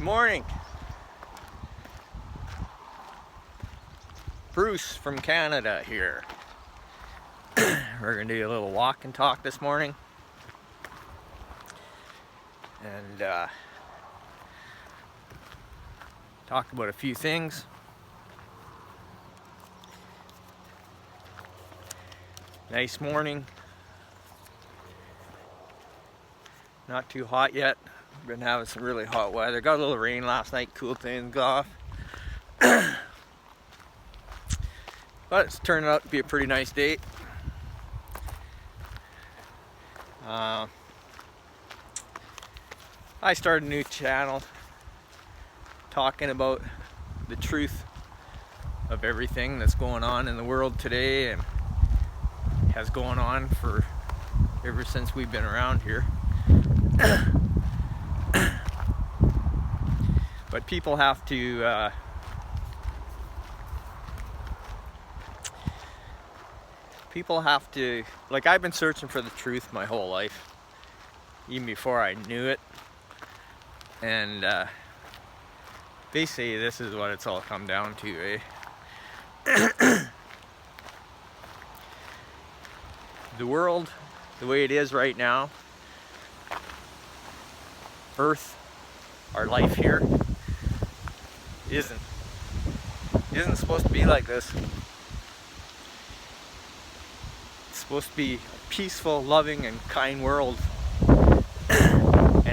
Morning. Bruce from Canada here. We're going to do a little walk and talk this morning. And talk about a few things. Nice morning. Not too hot yet. Been having some really hot weather. Got a little rain last night, cooled things off. But it's turning out to be a pretty nice day. I started a new channel talking about the truth of everything that's going on in the world today and has gone on for ever since we've been around here. But people have to like, I've been searching for the truth my whole life, even before I knew it, and basically this is what it's all come down to, eh? The world, the way it is right now, Earth, our life here, isn't supposed to be like this. It's supposed to be a peaceful, loving, and kind world, and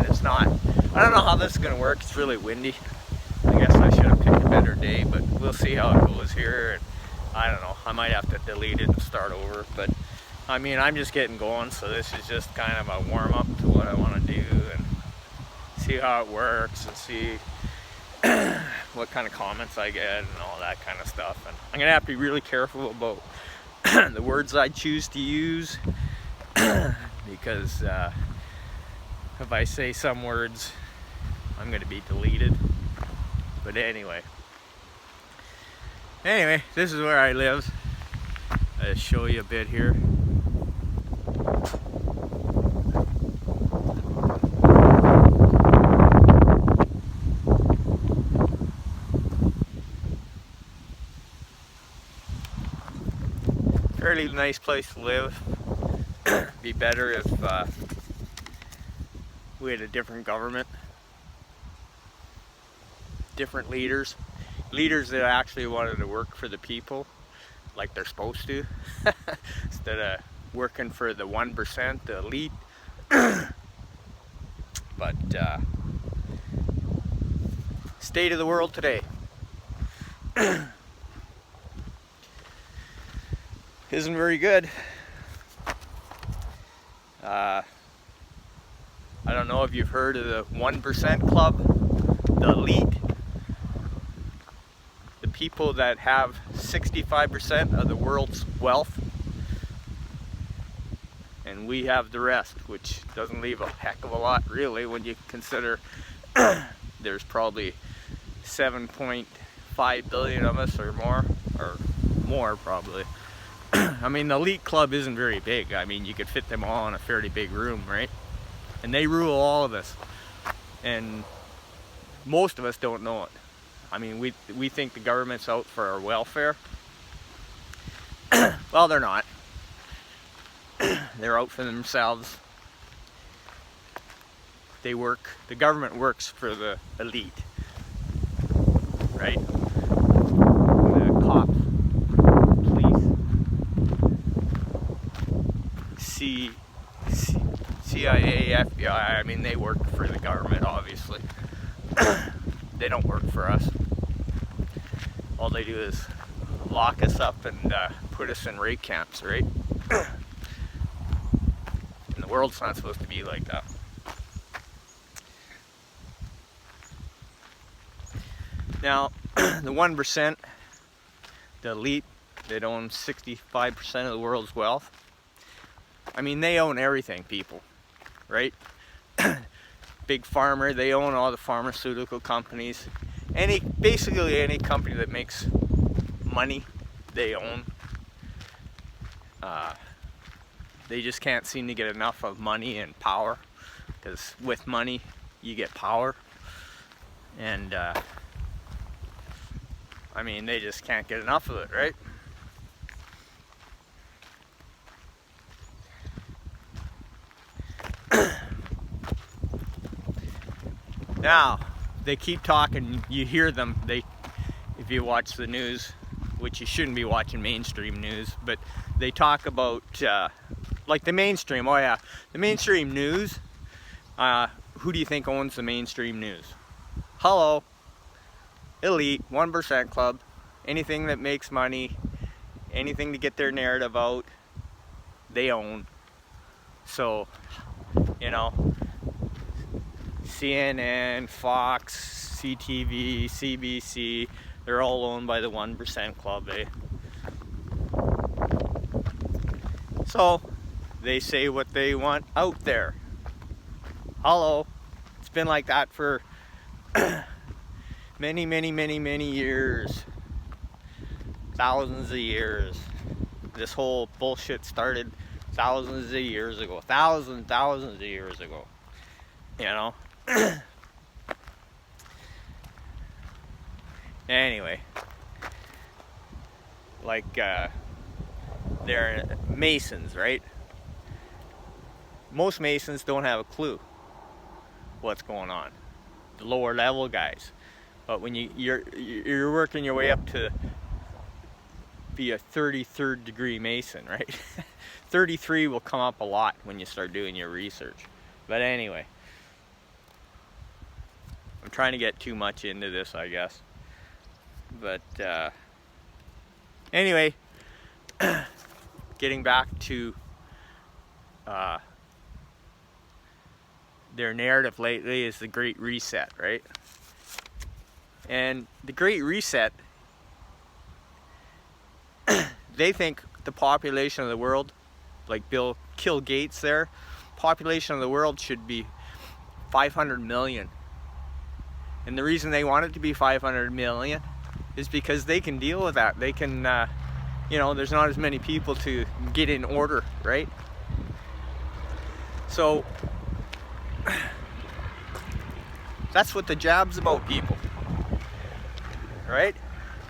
it's not. I don't know how this is going to work. It's really windy. I guess I should have picked a better day, but we'll see how it goes here. And I don't know. I might have to delete it and start over, but I mean, I'm just getting going, so this is just kind of a warm-up to what I want to do and see how it works and see what kind of comments I get and all that kind of stuff. And I'm gonna have to be really careful about the words I choose to use because if I say some words, I'm gonna be deleted. But anyway, this is where I live. I'll show you a bit here. Fairly nice place to live. Be better if we had a different government, different leaders that actually wanted to work for the people like they're supposed to, instead of working for the 1%, the elite. But state of the world today isn't very good. I don't know if you've heard of the 1% club, the elite, the people that have 65% of the world's wealth, and we have the rest, which doesn't leave a heck of a lot really when you consider there's probably 7.5 billion of us or more probably. I mean, the elite club isn't very big. I mean, you could fit them all in a fairly big room, right? And they rule all of us. And most of us don't know it. I mean, we think the government's out for our welfare. Well, they're not. They're out for themselves. The government works for the elite, right? The cops, CIA, FBI, I mean, they work for the government, obviously. They don't work for us. All they do is lock us up and put us in rape camps, right? And the world's not supposed to be like that. Now, the 1%, the elite, that own 65% of the world's wealth, I mean, they own everything, people, right? Big pharma, they own all the pharmaceutical companies. Basically any company that makes money, they own. They just can't seem to get enough of money and power, because with money, you get power. And I mean, they just can't get enough of it, right? Now, they keep talking, you hear them, if you watch the news, which you shouldn't be watching mainstream news, but they talk about, like the mainstream, oh yeah, the mainstream news, who do you think owns the mainstream news? Hello, elite, 1% club, anything that makes money, anything to get their narrative out, they own. So, you know, CNN, Fox, CTV, CBC, they're all owned by the 1% club, eh? So, they say what they want out there. Hello. It's been like that for many years. Thousands of years. This whole bullshit started thousands of years ago. Thousands of years ago. You know? Anyway, like they're Masons, right? Most Masons don't have a clue what's going on. The lower level guys, but when you're working your way up to be a 33rd degree Mason, right? 33 will come up a lot when you start doing your research. But anyway, I'm trying to get too much into this, I guess. But anyway, getting back to their narrative lately is the Great Reset, right? And the Great Reset, they think the population of the world, like Bill Gates there, population of the world should be 500 million. And the reason they want it to be 500 million is because they can deal with that. They can, you know, there's not as many people to get in order, right? So, that's what the jab's about, people. Right?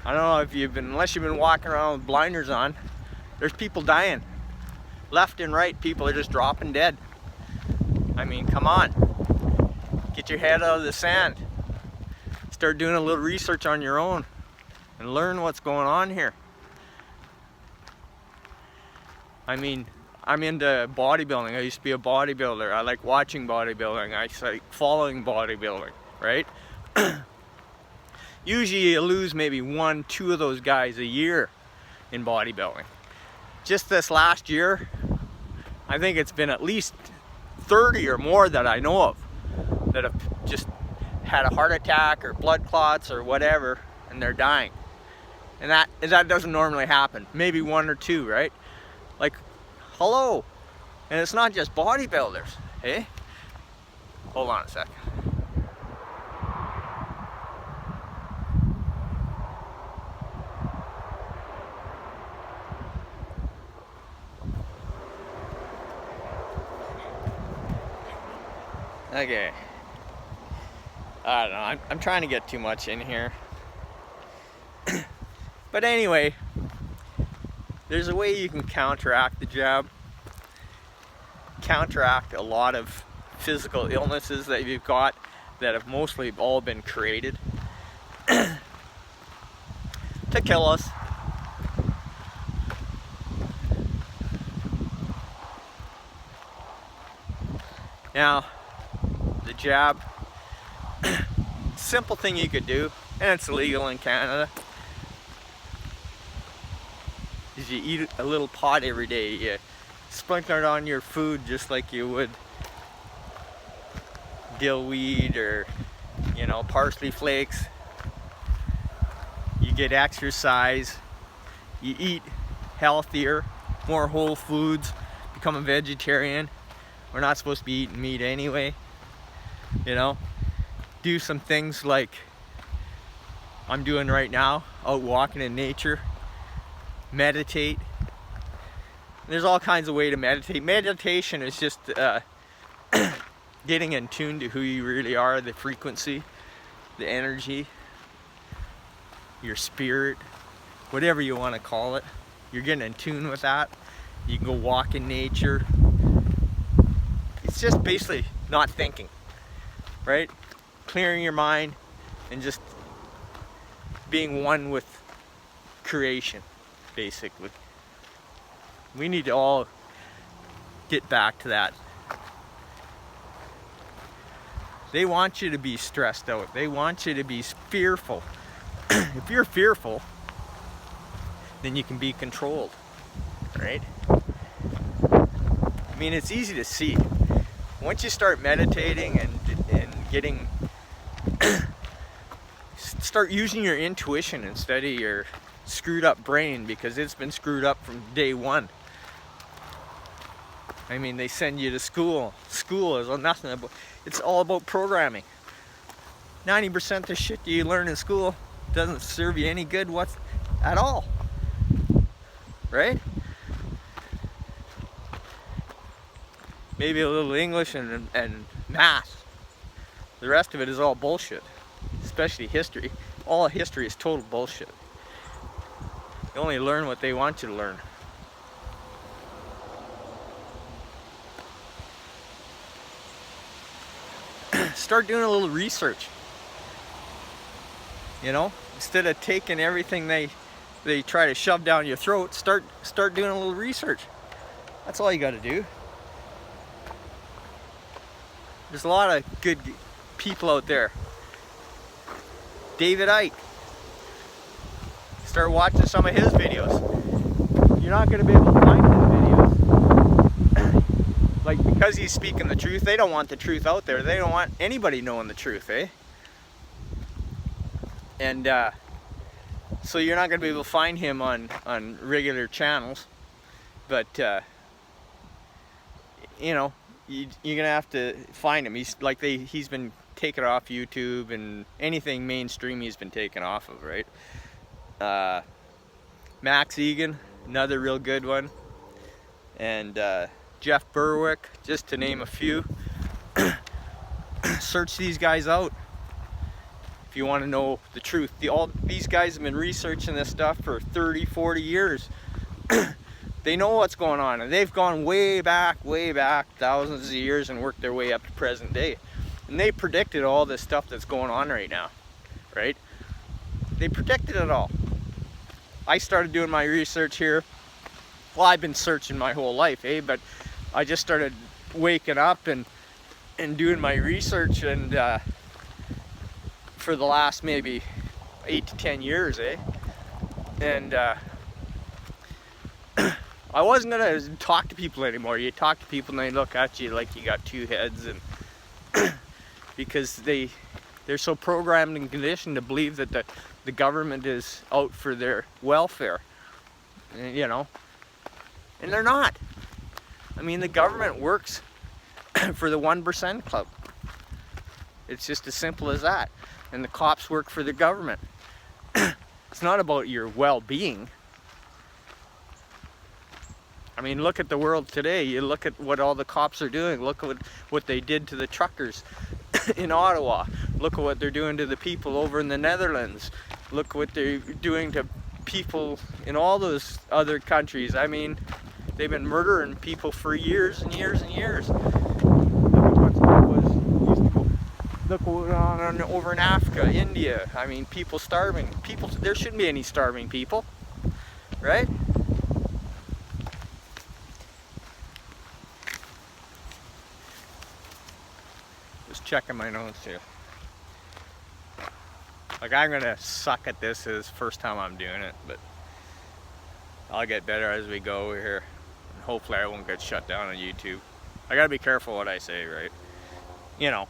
I don't know if unless you've been walking around with blinders on, there's people dying. Left and right, people are just dropping dead. I mean, come on. Get your head out of the sand. Start doing a little research on your own and learn what's going on here. I mean, I'm into bodybuilding. I used to be a bodybuilder. I like watching bodybuilding. I like following bodybuilding, right? Usually you lose maybe 1-2 of those guys a year in bodybuilding. Just this last year, I think it's been at least 30 or more that I know of that have just had a heart attack or blood clots or whatever, and they're dying. And that doesn't normally happen. Maybe 1 or 2, right? Like, hello. And it's not just bodybuilders, eh? Hold on a second. Okay. I don't know. I'm trying to get too much in here. But anyway, there's a way you can counteract the jab. Counteract a lot of physical illnesses that you've got that have mostly all been created to kill us. Now, the jab, simple thing you could do, and it's illegal in Canada, is you eat a little pot every day. You sprinkle it on your food just like you would dillweed or, you know, parsley flakes. You get exercise, you eat healthier, more whole foods, become a vegetarian. We're not supposed to be eating meat anyway, you know. Do some things like I'm doing right now, out walking in nature. Meditate. There's all kinds of ways to meditate. Meditation is just getting in tune to who you really are, the frequency, the energy, your spirit, whatever you want to call it. You're getting in tune with that. You can go walk in nature. It's just basically not thinking, right? Clearing your mind and just being one with creation, basically. We need to all get back to that. They want you to be stressed out. They want you to be fearful. If you're fearful, then you can be controlled, right? I mean, it's easy to see. Once you start meditating and getting, start using your intuition instead of your screwed up brain, because it's been screwed up from day one. I mean, they send you to school. School is nothing about, it's all about programming. 90% of the shit you learn in school doesn't serve you any good at all. Right? Maybe a little English and math. The rest of it is all bullshit. Especially history. All history is total bullshit. You only learn what they want you to learn. Start doing a little research. You know, instead of taking everything they try to shove down your throat, start doing a little research. That's all you got to do. There's a lot of good people out there. David Icke. Start watching some of his videos. You're not going to be able to find his videos. Like, because he's speaking the truth, they don't want the truth out there. They don't want anybody knowing the truth, eh? And so you're not going to be able to find him on regular channels. But, you know, you're going to have to find him. He's been taken off YouTube, and anything mainstream he's been taken off of, right? Max Egan, another real good one. And Jeff Berwick, just to name a few. Search these guys out if you want to know the truth. All these guys have been researching this stuff for 30, 40 years. They know what's going on, and they've gone way back, thousands of years, and worked their way up to present day. And they predicted all this stuff that's going on right now, right? They predicted it all. I started doing my research here. Well, I've been searching my whole life, eh? But I just started waking up and doing my research, and for the last maybe 8 to 10 years, eh? And I wasn't gonna talk to people anymore. You talk to people and they look at you like you got two heads, and because they're so programmed and conditioned to believe that the government is out for their welfare, you know, and they're not. I mean, the government works for the 1% club. It's just as simple as that. And the cops work for the government. It's not about your well-being. I mean, look at the world today. You look at what all the cops are doing. Look at what they did to the truckers in Ottawa. Look at what they're doing to the people over in the Netherlands. Look what they're doing to people in all those other countries. I mean, they've been murdering people for years and years and years. Look what went on over in Africa, India. I mean, people starving. There shouldn't be any starving people, right? Just checking my notes here. Like, I'm gonna suck at this. It's the first time I'm doing it, but I'll get better as we go here. And hopefully I won't get shut down on YouTube. I gotta be careful what I say, right? You know,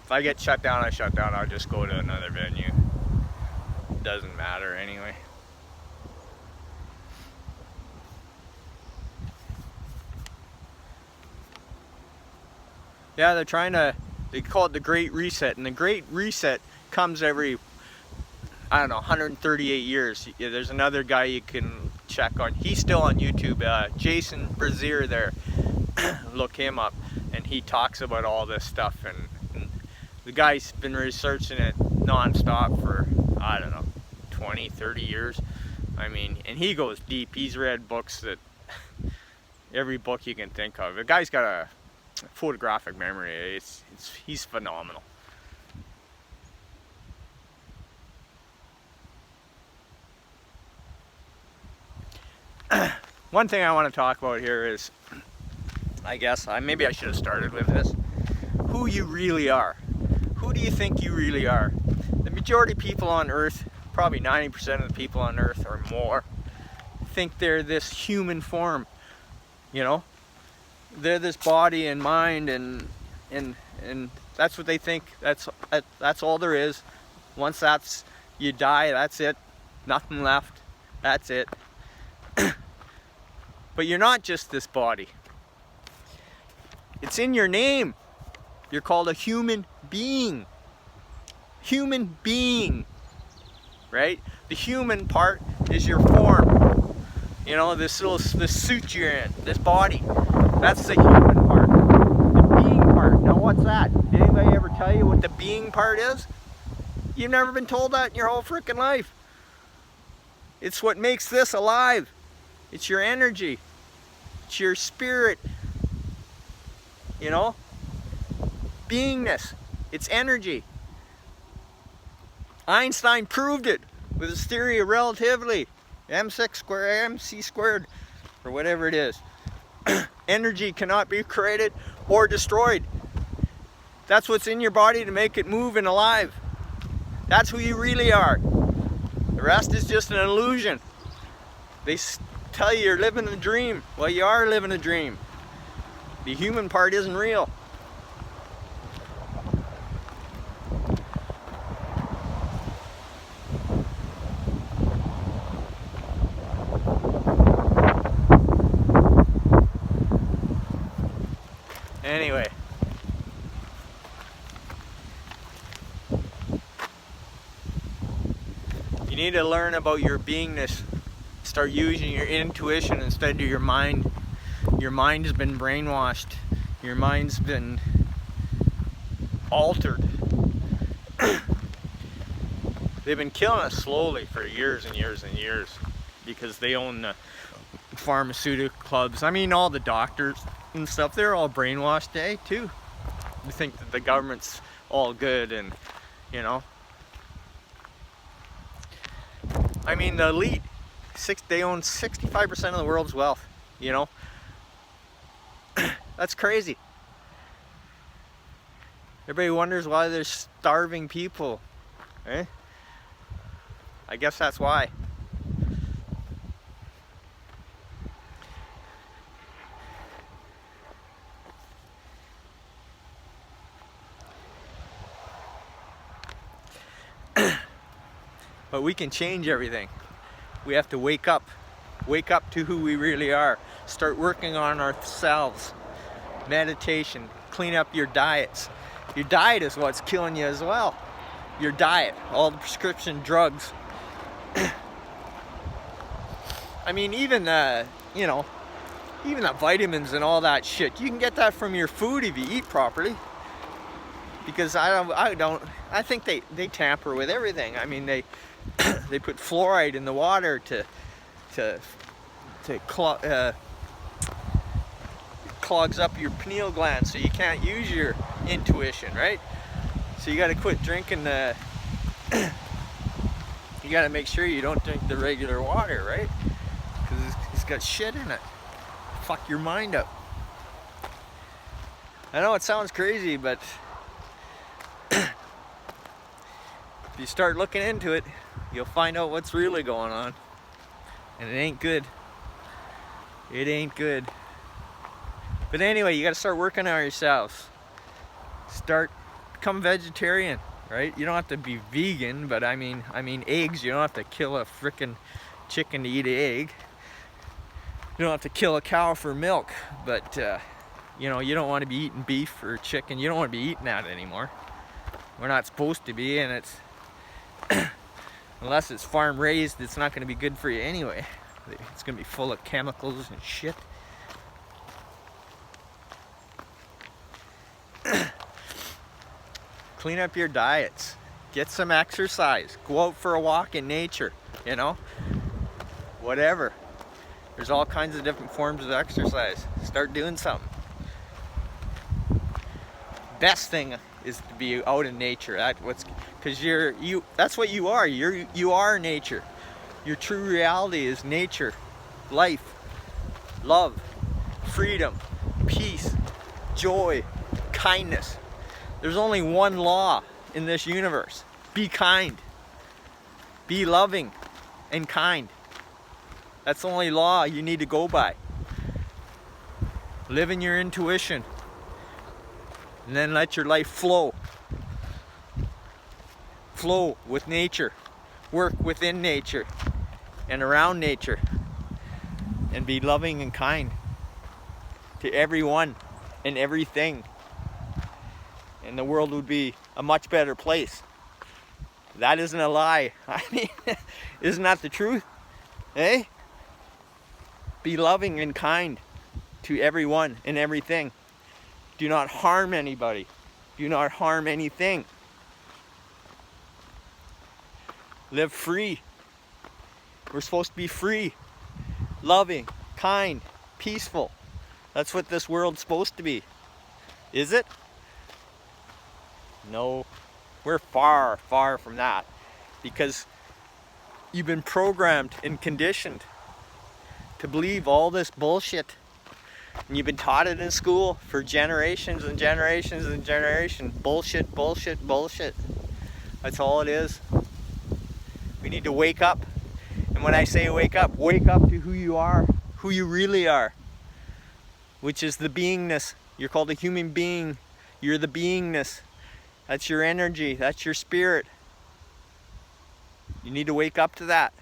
if I get shut down, I shut down. I'll just go to another venue. Doesn't matter anyway. Yeah, they call it the Great Reset, and the Great Reset comes every, I don't know, 138 years. Yeah, there's another guy you can check on. He's still on YouTube, Jason Brazier there. Look him up, and he talks about all this stuff, and The guy's been researching it non-stop for, I don't know, 20, 30 years. I mean, and he goes deep. He's read books that, every book you can think of. The guy's got a photographic memory. He's phenomenal. One thing I want to talk about here is, I guess, maybe I should have started with this. Who you really are. Who do you think you really are? The majority of people on Earth, probably 90% of the people on Earth or more, think they're this human form. You know? They're this body and mind, and that's what they think. That's all there is. Once you die, that's it. Nothing left. That's it. But you're not just this body. It's in your name. You're called a human being. Human being. Right? The human part is your form. You know, this suit you're in, this body. That's the human part. The being part. Now what's that? Did anybody ever tell you what the being part is? You've never been told that in your whole freaking life. It's what makes this alive. It's your energy. It's your spirit. You know? Beingness. It's energy. Einstein proved it with his theory of relativity. MC squared, or whatever it is. Energy cannot be created or destroyed. That's what's in your body to make it move and alive. That's who you really are. The rest is just an illusion. They tell you you're living a dream. Well, you are living a dream. The human part isn't real. Anyway. You need to learn about your beingness. Start using your intuition instead of your mind. Your mind has been brainwashed. Your mind's been altered. They've been killing us slowly for years and years and years because they own the pharmaceutical clubs. I mean, all the doctors and stuff, they're all brainwashed, too. They think that the government's all good, and, you know. I mean, the elite, they own 65% of the world's wealth, you know. That's crazy. Everybody wonders why there's starving people, eh? I guess that's why. But we can change everything. We have to wake up. Wake up to who we really are. Start working on ourselves. Meditation. Clean up your diets. Your diet is what's killing you as well. Your diet. All the prescription drugs. I mean, even you know, even the vitamins and all that shit, you can get that from your food if you eat properly. Because I think they tamper with everything. I mean, they put fluoride in the water to clogs up your pineal gland, so you can't use your intuition, right? So you got to quit drinking the. You got to make sure you don't drink the regular water, right? Because it's got shit in it. Fuck your mind up. I know it sounds crazy, but if you start looking into it, you'll find out what's really going on. And it ain't good. It ain't good. But anyway, you got to start working on yourselves. Become vegetarian, right? You don't have to be vegan, but I mean eggs. You don't have to kill a frickin' chicken to eat an egg. You don't have to kill a cow for milk, but you know, you don't want to be eating beef or chicken. You don't want to be eating that anymore. We're not supposed to be, and it's unless it's farm raised, it's not going to be good for you anyway. It's going to be full of chemicals and shit. Clean up your diets. Get some exercise. Go out for a walk in nature, you know? Whatever. There's all kinds of different forms of exercise. Start doing something. Best thing is to be out in nature. Because that's what you are. You are nature. Your true reality is nature, life, love, freedom, peace, joy, kindness. There's only one law in this universe. Be kind. Be loving and kind. That's the only law you need to go by. Live in your intuition. And then let your life flow. Flow with nature. Work within nature and around nature. And be loving and kind to everyone and everything. And the world would be a much better place. That isn't a lie. I mean, isn't that the truth? Eh? Be loving and kind to everyone and everything. Do not harm anybody. Do not harm anything. Live free. We're supposed to be free, loving, kind, peaceful. That's what this world's supposed to be. Is it? No. We're far, far from that. Because you've been programmed and conditioned to believe all this bullshit. And you've been taught it in school for generations and generations and generations. Bullshit, bullshit, bullshit. That's all it is. We need to wake up. And when I say wake up to who you are, who you really are. Which is the beingness. You're called a human being. You're the beingness. That's your energy. That's your spirit. You need to wake up to that.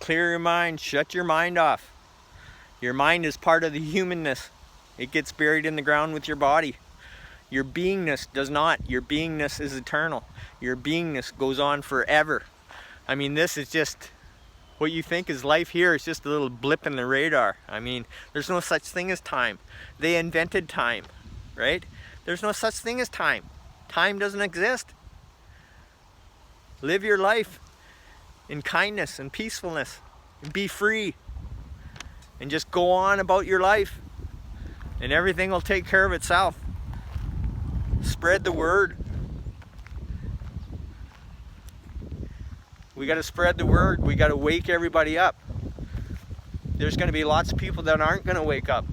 Clear your mind. Shut your mind off. Your mind is part of the humanness. It gets buried in the ground with your body. Your beingness does not. Your beingness is eternal. Your beingness goes on forever. I mean, this is just what you think is life here. It's just a little blip in the radar. I mean, there's no such thing as time. They invented time, right? There's no such thing as time. Time doesn't exist. Live your life in kindness and peacefulness and be free and just go on about your life and everything will take care of itself. Spread the word. We got to spread the word. We got to wake everybody up. There's going to be lots of people that aren't going to wake up,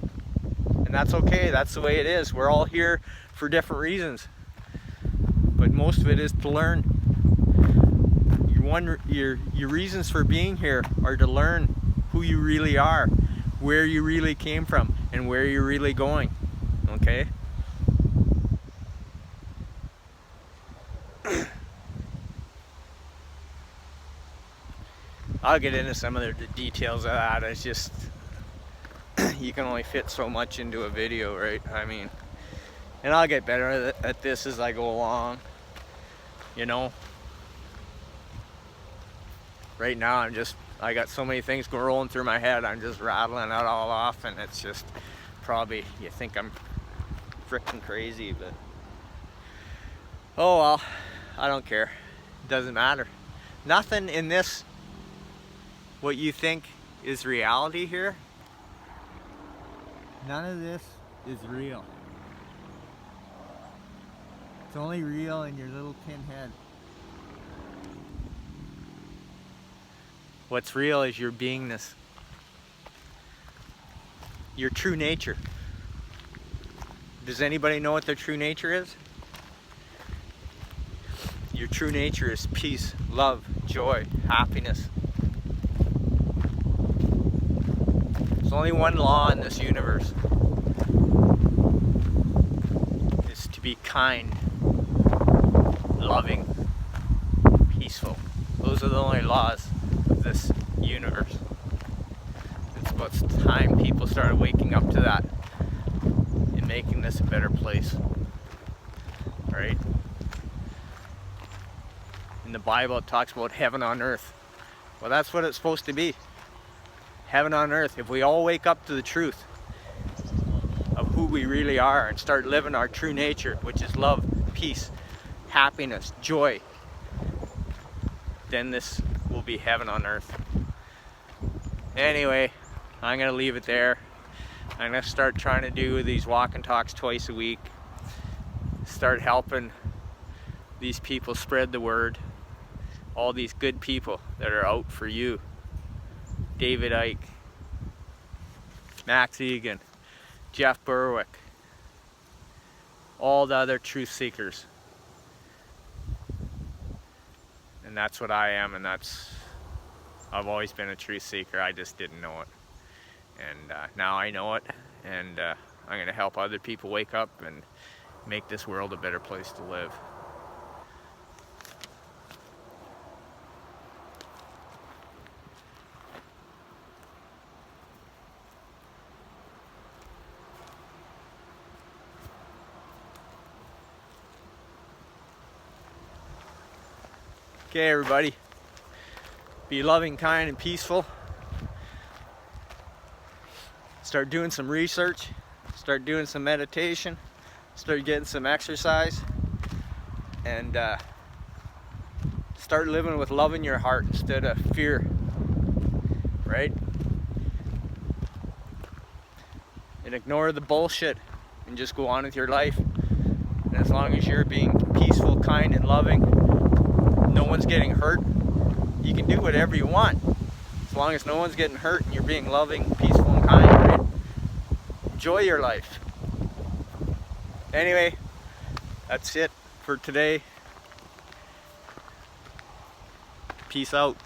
and that's okay. That's the way it is. We're all here for different reasons, but most of it is to learn. Your reasons for being here are to learn who you really are, where you really came from, and where you're really going. Okay? I'll get into some of the details of that. It's just, you can only fit so much into a video, right? I mean, and I'll get better at this as I go along, you know? Right now I got so many things going rolling through my head, I'm just rattling it all off, and it's just, probably, you think I'm freaking crazy, but, oh well, I don't care. It doesn't matter. Nothing in this, what you think is reality here, none of this is real. It's only real in your little tin head. What's real is your beingness, your true nature. Does anybody know what their true nature is? Your true nature is peace, love, joy, happiness. There's only one law in this universe. It's to be kind, loving, peaceful. Those are the only laws of this universe. It's about time people started waking up to that and making this a better place. Right? In the Bible it talks about heaven on earth. Well, that's what it's supposed to be. Heaven on earth. If we all wake up to the truth of who we really are and start living our true nature, which is love, peace, happiness, joy, then this will be heaven on earth. Anyway, I'm gonna leave it there. I'm gonna start trying to do these walk and talks twice a week. Start helping these people spread the word. All these good people that are out for you. David Icke, Max Egan, Jeff Berwick, all the other truth seekers. And that's what I am, and I've always been a truth seeker. I just didn't know it. And now I know it, and I'm going to help other people wake up and make this world a better place to live. Okay, everybody, be loving, kind, and peaceful. Start doing some research, start doing some meditation, start getting some exercise, and start living with love in your heart instead of fear, right? And ignore the bullshit and just go on with your life. And as long as you're being peaceful, kind, and loving, no one's getting hurt, you can do whatever you want. As long as no one's getting hurt and you're being loving, peaceful, and kind, right? Enjoy your life. Anyway, that's it for today. Peace out.